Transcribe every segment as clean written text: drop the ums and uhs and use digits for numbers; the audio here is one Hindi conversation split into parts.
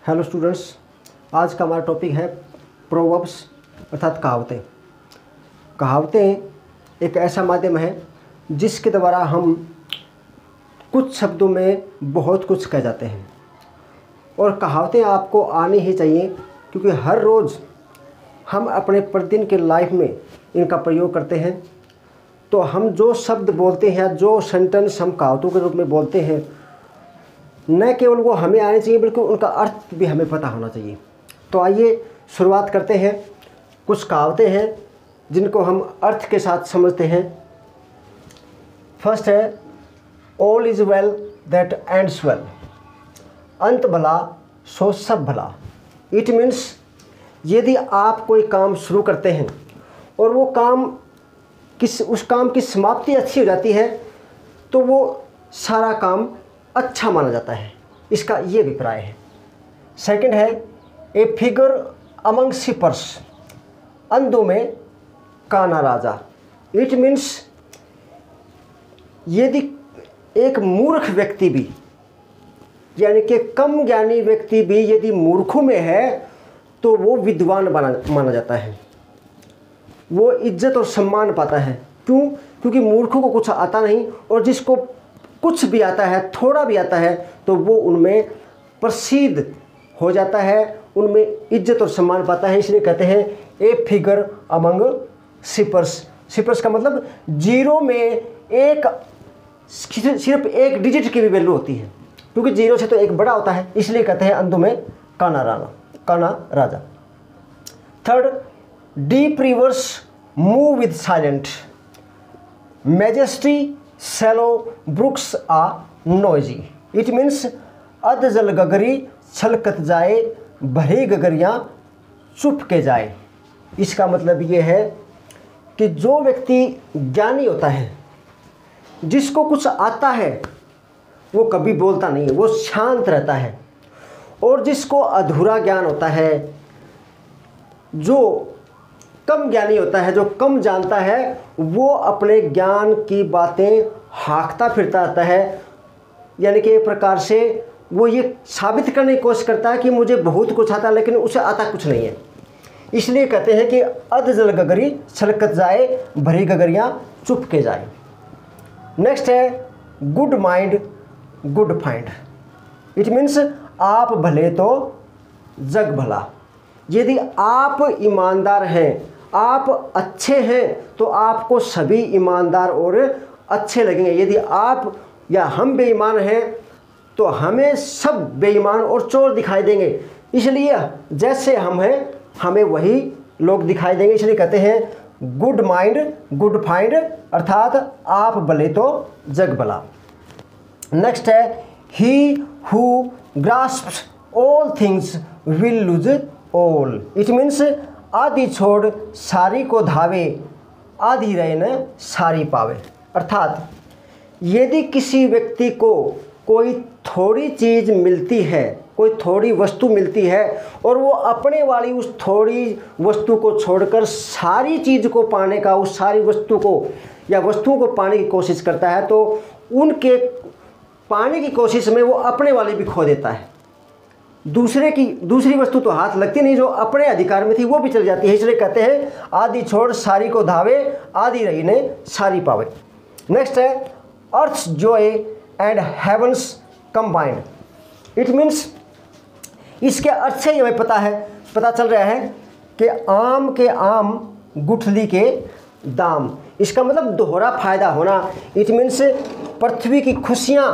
हेलो स्टूडेंट्स, आज का हमारा टॉपिक है प्रोवर्ब्स अर्थात कहावतें। कहावतें एक ऐसा माध्यम है जिसके द्वारा हम कुछ शब्दों में बहुत कुछ कह जाते हैं और कहावतें आपको आनी ही चाहिए, क्योंकि हर रोज़ हम अपने प्रतिदिन के लाइफ में इनका प्रयोग करते हैं। तो हम जो शब्द बोलते हैं, जो सेंटेंस हम कहावतों के रूप में बोलते हैं, न केवल वो हमें आने चाहिए बल्कि उनका अर्थ भी हमें पता होना चाहिए। तो आइए शुरुआत करते हैं। कुछ कहावतें हैं जिनको हम अर्थ के साथ समझते हैं। फर्स्ट है all is well that ends well, अंत भला सो सब भला। इट मीन्स यदि आप कोई काम शुरू करते हैं और वो काम उस काम की समाप्ति अच्छी हो जाती है तो वो सारा काम अच्छा माना जाता है। इसका ये अभिप्राय है। सेकंड है ए फिगर अमंग सिपर्स, अंधों में काना राजा। इट मीन्स यदि एक मूर्ख व्यक्ति भी, यानी कि कम ज्ञानी व्यक्ति भी यदि मूर्खों में है तो वो विद्वान माना जाता है, वो इज्जत और सम्मान पाता है। क्यों? क्योंकि मूर्खों को कुछ आता नहीं और जिसको कुछ भी आता है, थोड़ा भी आता है, तो वो उनमें प्रसिद्ध हो जाता है, उनमें इज्जत और सम्मान पाता है। इसलिए कहते हैं a figure among sippers. Sippers का मतलब जीरो में एक, सिर्फ एक डिजिट की भी वैल्यू होती है, क्योंकि जीरो से तो एक बड़ा होता है। इसलिए कहते हैं अंधों में काना राजा। Third, deep rivers move with silent, majesty shallow brooks are noisy. It means अध जल गगरी छलकत जाए, भरी गगरियाँ चुप के जाए। इसका मतलब ये है कि जो व्यक्ति ज्ञानी होता है, जिसको कुछ आता है, वो कभी बोलता नहीं है, वो शांत रहता है। और जिसको अधूरा ज्ञान होता है, जो कम ज्ञानी होता है, जो कम जानता है, वो अपने ज्ञान की बातें हाँकता फिरता रहता है। यानी कि एक प्रकार से वो ये साबित करने की कोशिश करता है कि मुझे बहुत कुछ आता है, लेकिन उसे आता कुछ नहीं है। इसलिए कहते हैं कि अध जल गगरी छलकत जाए, भरी गगरियाँ चुप के जाए। नेक्स्ट है good mind good find. It means आप भले तो जग भला। यदि आप ईमानदार हैं, आप अच्छे हैं, तो आपको सभी ईमानदार और अच्छे लगेंगे। यदि आप या हम बेईमान हैं तो हमें सब बेईमान और चोर दिखाई देंगे। इसलिए जैसे हम हैं हमें वही लोग दिखाई देंगे। इसलिए कहते हैं गुड माइंड गुड फाइंड, अर्थात आप भले तो जग भला। नेक्स्ट है he who grasps all things will lose all. It means आधी छोड़ सारी को धावे, आधी रहे न सारी पावे। अर्थात यदि किसी व्यक्ति को कोई थोड़ी चीज़ मिलती है, कोई थोड़ी वस्तु मिलती है, और वो अपने वाली उस थोड़ी वस्तु को छोड़कर सारी चीज़ को पाने का, उस सारी वस्तु को या वस्तुओं को पाने की कोशिश करता है, तो उनके पाने की कोशिश में वो अपने वाली भी खो देता है। दूसरी वस्तु तो हाथ लगती नहीं, जो अपने अधिकार में थी वो भी चल जाती है। इसलिए कहते हैं आधी छोड़ सारी को धावे, आधी रही ने सारी पावे। नेक्स्ट है earth joy and heavens combined. It means इसके अर्थ से हमें पता चल रहा है कि आम के आम गुठली के दाम। इसका मतलब दोहरा फायदा होना। इट मीन्स पृथ्वी की खुशियाँ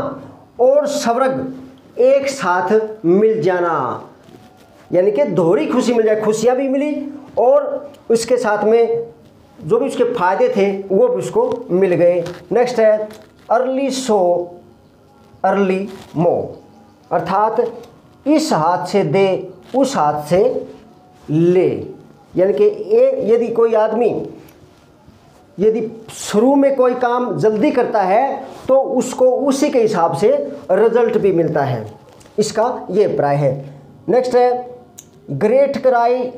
और स्वर्ग एक साथ मिल जाना, यानी कि दोहरी खुशी मिल जाए, खुशियाँ भी मिली और उसके साथ में जो भी उसके फायदे थे वो भी उसको मिल गए। नेक्स्ट है अर्ली सो अर्ली मो, अर्थात इस हाथ से दे उस हाथ से ले। यानी कि यदि कोई आदमी यदि शुरू में कोई काम जल्दी करता है तो उसको उसी के हिसाब से रिजल्ट भी मिलता है। इसका ये अभिप्राय है। नेक्स्ट है ग्रेट क्राई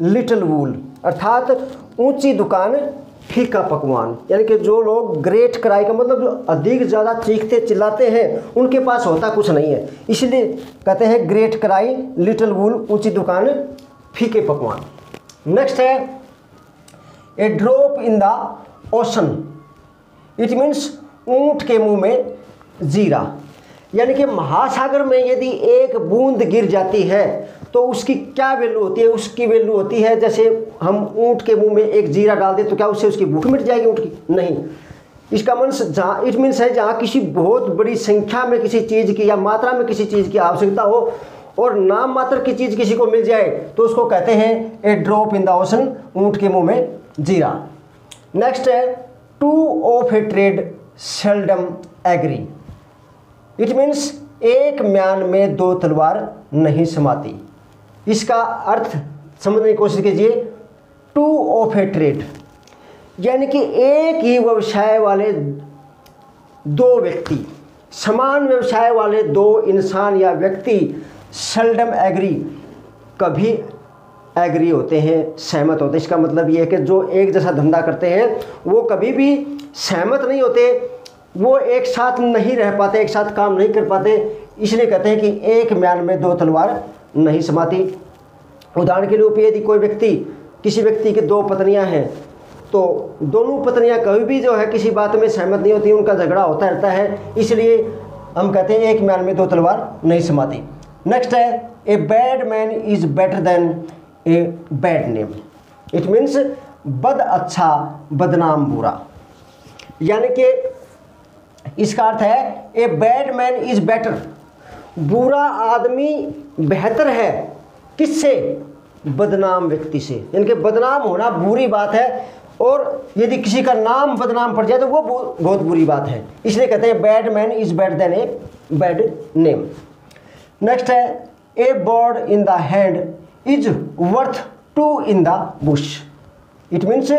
लिटिल वूल, अर्थात ऊंची दुकान फीका पकवान, यानी कि जो लोग ग्रेट क्राई का मतलब जो अधिक ज़्यादा चीखते चिल्लाते हैं उनके पास होता कुछ नहीं है, इसलिए कहते हैं ग्रेट क्राई लिटिल वूल, ऊंची दुकान फीके पकवान। नेक्स्ट है a drop in the ocean, it means ऊंट के मुंह में जीरा, यानी कि महासागर में यदि एक बूंद गिर जाती है तो उसकी क्या वैल्यू होती है, उसकी वैल्यू होती है जैसे हम ऊंट के मुंह में एक जीरा डाल दें तो क्या उससे उसकी भूख मिट जाएगी ऊंट की? नहीं। इसका मीन्स जहाँ इट मीन्स है जहाँ किसी बहुत बड़ी संख्या में किसी चीज़ की या मात्रा में किसी चीज़ की आवश्यकता हो और नाम मात्र की चीज़ किसी को मिल जाए तो उसको कहते हैं a drop in the ocean, ऊंट के मुंह में जीरा। नेक्स्ट है two of a trade seldom agree, it means एक म्यान में दो तलवार नहीं समाती। इसका अर्थ समझने की कोशिश कीजिए। टू ऑफ ए ट्रेड यानी कि एक ही व्यवसाय वाले दो व्यक्ति, समान व्यवसाय वाले दो इंसान या व्यक्ति सेल्डम एग्री, कभी एग्री होते हैं, सहमत होते हैं। इसका मतलब ये है कि जो एक जैसा धंधा करते हैं वो कभी भी सहमत नहीं होते, वो एक साथ नहीं रह पाते, एक साथ काम नहीं कर पाते, इसलिए कहते हैं कि एक म्यान में दो तलवार नहीं समाती। उदाहरण के लिए यदि कोई व्यक्ति, किसी व्यक्ति की दो पत्नियां हैं तो दोनों पत्नियां कभी भी जो है किसी बात में सहमत नहीं होती, उनका झगड़ा होता रहता है, इसलिए हम कहते हैं एक म्यान में दो तलवार नहीं समाती। नेक्स्ट है a bad man is better than a bad name, it means बद अच्छा बदनाम बुरा, यानी कि इसका अर्थ है a bad man is better, बुरा आदमी बेहतर है किससे? बदनाम व्यक्ति से, यानी कि बदनाम होना बुरी बात है और यदि किसी का नाम बदनाम पड़ जाए तो वो बहुत बुरी बात है, इसलिए कहते हैं bad man is better than a bad name. Next है a bird in the hand is worth two in the bush, it means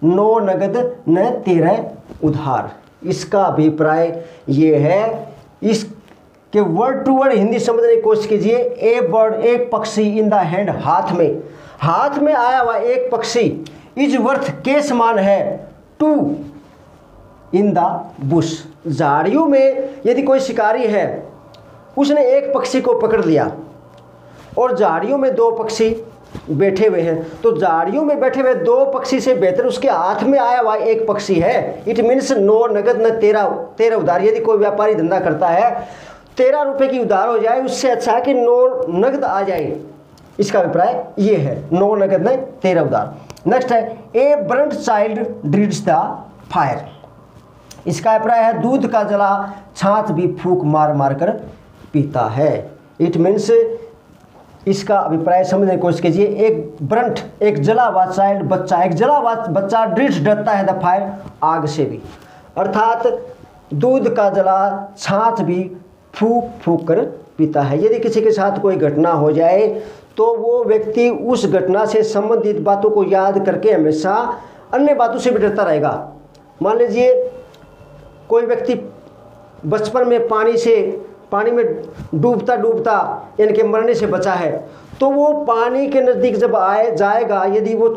नो नगद न 13 उधार। इसका अभिप्राय ये है, इसके वर्ड टू वर्ड हिंदी समझने की कोशिश कीजिए। ए बर्ड, एक पक्षी, इन द हैंड, हाथ में आया हुआ एक पक्षी, इज वर्थ के समान है, टू इन द बुश, झाड़ियों में यदि कोई शिकारी है उसने एक पक्षी को पकड़ लिया और झाड़ियों में दो पक्षी बैठे हुए हैं, तो झाड़ियों में बैठे हुए दो पक्षी से बेहतर उसके हाथ में आया हुआ एक पक्षी है। इट मीन्स नो नगद न 13 उधार। यदि कोई व्यापारी धंधा करता है 13 रुपये की उधार हो जाए, उससे अच्छा है कि 9 नगद आ जाए। इसका अभिप्राय ये है, 9 नगद न 13 उधार। नेक्स्ट है ए ब्रंट चाइल्ड ड्रिड्स द फायर, इसका अभिप्राय है दूध का जला छाछ भी फूंक मार मार कर पीता है। इट मीन्स इसका अभिप्राय समझने की कोशिश कीजिए। एक ब्रंट, एक जला हुआ चाइल्ड, बच्चा, एक जला हुआ बच्चा ड्रिड्स डरता है द फायर, आग से भी, अर्थात दूध का जला छाछ भी फूंक फूंक कर पीता है। यदि किसी के साथ कोई घटना हो जाए तो वो व्यक्ति उस घटना से संबंधित बातों को याद करके हमेशा अन्य बातों से भी डरता रहेगा। मान लीजिए कोई व्यक्ति बचपन में पानी में डूबता डूबता यानी कि मरने से बचा है, तो वो पानी के नज़दीक जब जाएगा, यदि वो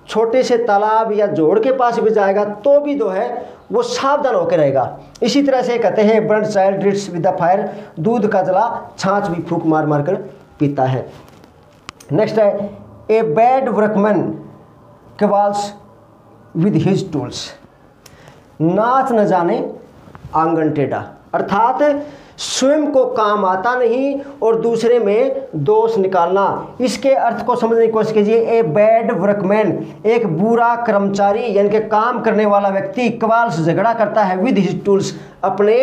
छोटे से तालाब या जोड़ के पास भी जाएगा तो भी जो है वो सावधान होकर रहेगा। इसी तरह से कहते हैं burnt child dreads with the fire, दूध का जला छाछ भी फूंक मार मार कर पीता है। नेक्स्ट है a bad workman quarrels with his tools, नाच न जाने आंगन टेढ़ा, अर्थात स्वयं को काम आता नहीं और दूसरे में दोष निकालना। इसके अर्थ को समझने की कोशिश कीजिए। ए बैड वर्कमैन, एक बुरा कर्मचारी यानी कि काम करने वाला व्यक्ति, क्वाल्स झगड़ा करता है, विद हिज टूल्स, अपने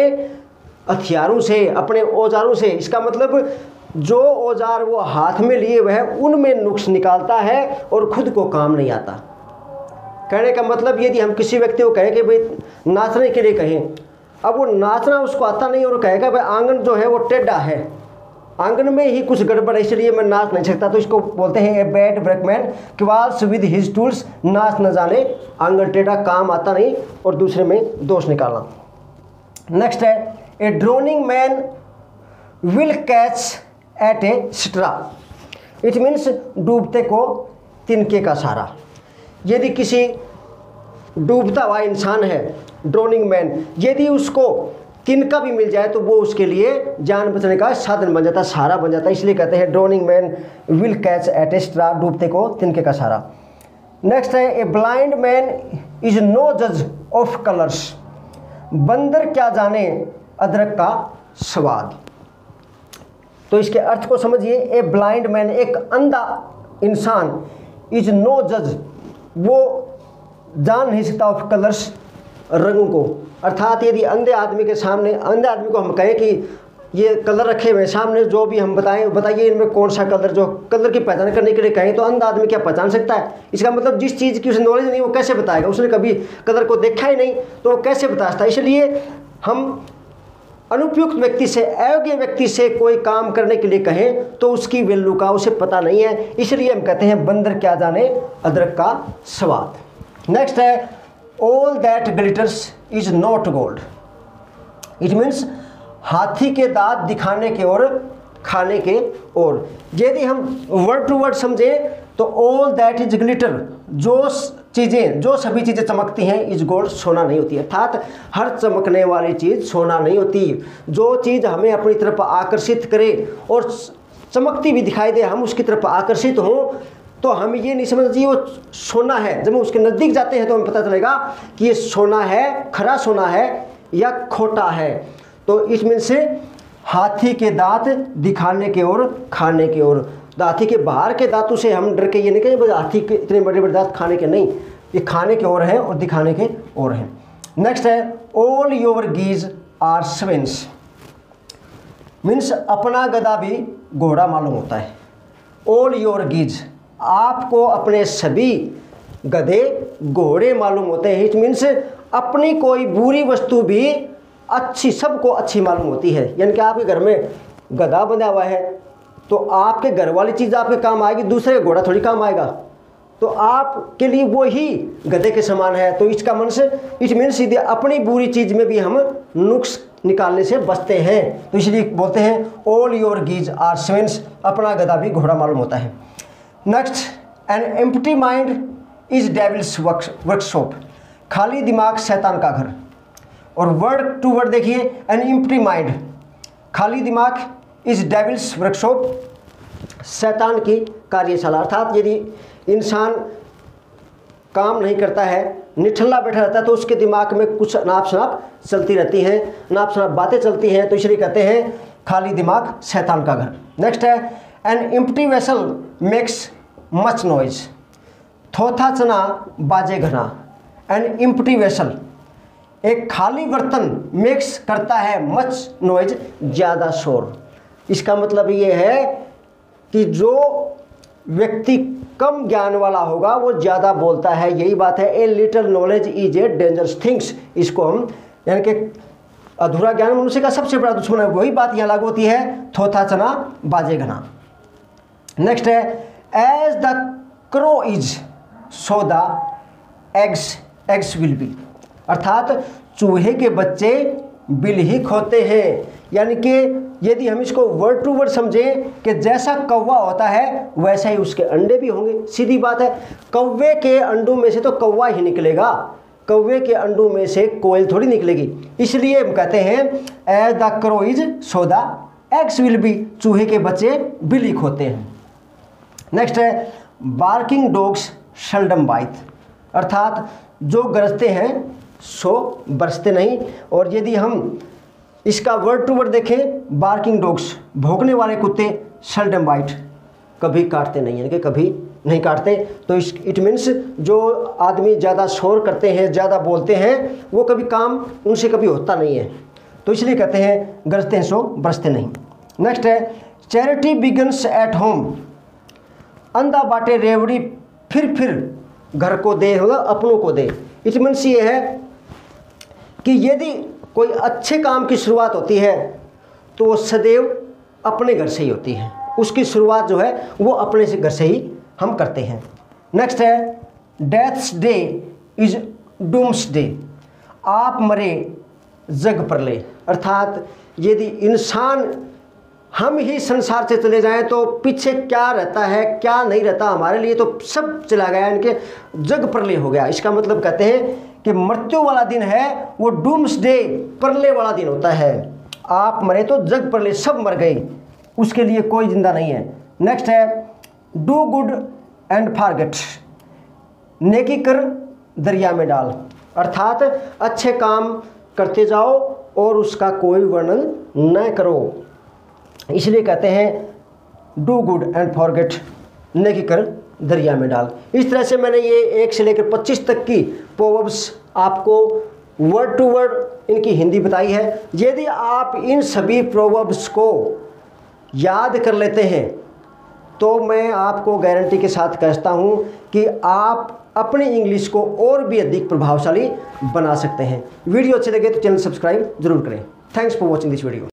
हथियारों से, अपने औजारों से। इसका मतलब जो औजार वो हाथ में लिए हुए हैं उनमें नुक्स निकालता है और खुद को काम नहीं आता। कहने का मतलब यदि हम किसी व्यक्ति को कहें कि भाई नाचने के लिए कहें, अब वो नाचना उसको आता नहीं और कहेगा भाई आंगन जो है वो टेढ़ा है, आंगन में ही कुछ गड़बड़ है इसलिए मैं नाच नहीं सकता, तो इसको बोलते हैं a bad workman quarrels with his tools, नाच न जाने आंगन टेढ़ा, काम आता नहीं और दूसरे में दोष निकालना। नेक्स्ट है a drowning man will catch at a straw, it means डूबते को तिनके का सहारा। यदि किसी डूबता हुआ इंसान है, ड्रोनिंग मैन, यदि उसको तिनका भी मिल जाए तो वो उसके लिए जान बचाने का साधन बन जाता है, सहारा बन जाता है। इसलिए कहते हैं drowning man will catch at a straw, डूबते को तिनके का सहारा। नेक्स्ट है a blind man is no जज ऑफ कलर्स, बंदर क्या जाने अदरक का स्वाद। तो इसके अर्थ को समझिए, ए ब्लाइंड मैन, एक अंधा इंसान, इज नो जज, वो जान नहीं सकता ऑफ कलर्स, रंगों को। अर्थात यदि अंधे आदमी के सामने, अंधे आदमी को हम कहें कि ये कलर रखे हुए सामने, जो भी हम बताएं, बताइए इनमें कौन सा कलर, जो कलर की पहचान करने के लिए कहें, तो अंधा आदमी क्या पहचान सकता है? इसका मतलब जिस चीज़ की उसे नॉलेज नहीं वो कैसे बताएगा, उसने कभी कलर को देखा ही नहीं तो वो कैसे बता सकता है। इसलिए हम अनुपयुक्त व्यक्ति से, अयोग्य व्यक्ति से कोई काम करने के लिए कहें तो उसकी वैल्यू का उसे पता नहीं है, इसलिए हम कहते हैं बंदर क्या जाने अदरक का स्वाद। नेक्स्ट है all that glitters is not gold, it means हाथी के दांत दिखाने के और खाने के और। यदि हम वर्ड टू वर्ड समझें तो ऑल दैट इज ग्लिटर, जो चीज़ें, जो सभी चीज़ें चमकती हैं, इज गोल्ड, सोना नहीं होती। अर्थात हर चमकने वाली चीज़ सोना नहीं होती। जो चीज़ हमें अपनी तरफ आकर्षित करे और चमकती भी दिखाई दे, हम उसकी तरफ आकर्षित हों, तो हम ये नहीं समझना चाहिए वो सोना है। जब हम उसके नज़दीक जाते हैं तो हमें पता चलेगा कि ये सोना है, खरा सोना है या खोटा है। तो इसमें से हाथी के दांत दिखाने के और खाने के और। हाथी के बाहर के दांतों से हम डर के ये नहीं कहें हाथी के इतने बड़े बड़े दांत खाने के, नहीं, ये खाने के और हैं और दिखाने के और हैं। नेक्स्ट है ऑल योर गीज आर स्विंस, मीन्स अपना गधा भी घोड़ा मालूम होता है। ऑल योर गीज, आपको अपने सभी गधे घोड़े मालूम होते हैं। इट मीन्स अपनी कोई बुरी वस्तु भी अच्छी, सबको अच्छी मालूम होती है। यानी कि आपके घर में गधा बंधा हुआ है तो आपके घर वाली चीज़ आपके काम आएगी, दूसरे घोड़ा थोड़ी काम आएगा, तो आपके लिए वो ही गधे के समान है। तो इसका मन से इट मीन्स सीधे अपनी बुरी चीज़ में भी हम नुक्स निकालने से बचते हैं। तो इसलिए बोलते हैं ऑल योर गीज आर स्विंस, अपना गधा भी घोड़ा मालूम होता है। Next, an empty mind is devils workshop, खाली दिमाग शैतान का घर। और वर्ड टू वर्ड देखिए, एन एम्प्टी माइंड, खाली दिमाग, इज डेविल्स वर्कशॉप, शैतान की कार्यशाला। अर्थात यदि इंसान काम नहीं करता है, निठल्ला बैठा रहता है, तो उसके दिमाग में कुछ नाप शनाप चलती रहती हैं, नाप शनाप बातें चलती हैं, तो इसलिए कहते हैं खाली दिमाग शैतान का घर। नेक्स्ट है an empty vessel makes much noise, थोथा चना बाजे घना। एन एम्प्टी वेसल, एक खाली बर्तन, मेक्स करता है मच नॉइज, ज़्यादा शोर। इसका मतलब ये है कि जो व्यक्ति कम ज्ञान वाला होगा वो ज़्यादा बोलता है, यही बात है। A little knowledge is a dangerous things, इसको हम यानी कि अधूरा ज्ञान मनुष्य का सबसे बड़ा दुश्मन है, वही बात यहाँ लागू होती है, थोथा चना बाजे घना। नेक्स्ट है as the crow is so the eggs will be, अर्थात चूहे के बच्चे बिल ही खोते हैं। यानी कि यदि हम इसको वर्ड टू वर्ड समझें कि जैसा कौवा होता है वैसा ही उसके अंडे भी होंगे, सीधी बात है। कौवे के अंडों में से तो कौवा ही निकलेगा, कौवे के अंडों में से कोयल थोड़ी निकलेगी। इसलिए हम कहते हैं as the crow is so the eggs will be, चूहे के बच्चे बिल ही खोते हैं। नेक्स्ट है बार्किंग डॉग्स सेल्डम बाइट, अर्थात जो गरजते हैं सो बरसते नहीं। और यदि हम इसका वर्ड टू वर्ड देखें, बार्किंग डॉग्स, भौंकने वाले कुत्ते, सेल्डम बाइट, कभी काटते नहीं, यानी कि कभी नहीं काटते। तो इट मीन्स जो आदमी ज़्यादा शोर करते हैं, ज़्यादा बोलते हैं, वो कभी काम उनसे कभी होता नहीं है, तो इसलिए कहते हैं गरजते हैं सो बरसते नहीं। नेक्स्ट है चैरिटी बिगन्स एट होम, अंधा बाटे रेवड़ी फिर घर को दे, होगा अपनों को दे। इट मीन्स ये है कि यदि कोई अच्छे काम की शुरुआत होती है तो वो सदैव अपने घर से ही होती है, उसकी शुरुआत जो है वो अपने से घर से ही हम करते हैं। नेक्स्ट है death's day is doom's day, आप मरे जग प्रलय, अर्थात यदि इंसान हम ही संसार से चले जाएं तो पीछे क्या रहता है क्या नहीं रहता, हमारे लिए तो सब चला गया, इनके जग प्रलय हो गया। इसका मतलब कहते हैं कि मृत्यु वाला दिन है वो डूम्सडे, प्रलय वाला दिन होता है। आप मरे तो जग प्रलय, सब मर गए, उसके लिए कोई जिंदा नहीं है। नेक्स्ट है डू गुड एंड फॉरगेट, नेकी कर दरिया में डाल, अर्थात अच्छे काम करते जाओ और उसका कोई वर्णन न करो, इसलिए कहते हैं डू गुड एंड फॉरगेट, नेकी कर दरिया में डाल। इस तरह से मैंने ये 1 से लेकर 25 तक की प्रोवर्ब्स आपको वर्ड टू वर्ड इनकी हिंदी बताई है। यदि आप इन सभी प्रोवर्ब्स को याद कर लेते हैं तो मैं आपको गारंटी के साथ कहता हूँ कि आप अपनी इंग्लिश को और भी अधिक प्रभावशाली बना सकते हैं। वीडियो अच्छे लगे तो चैनल सब्सक्राइब जरूर करें। Thanks for watching this video.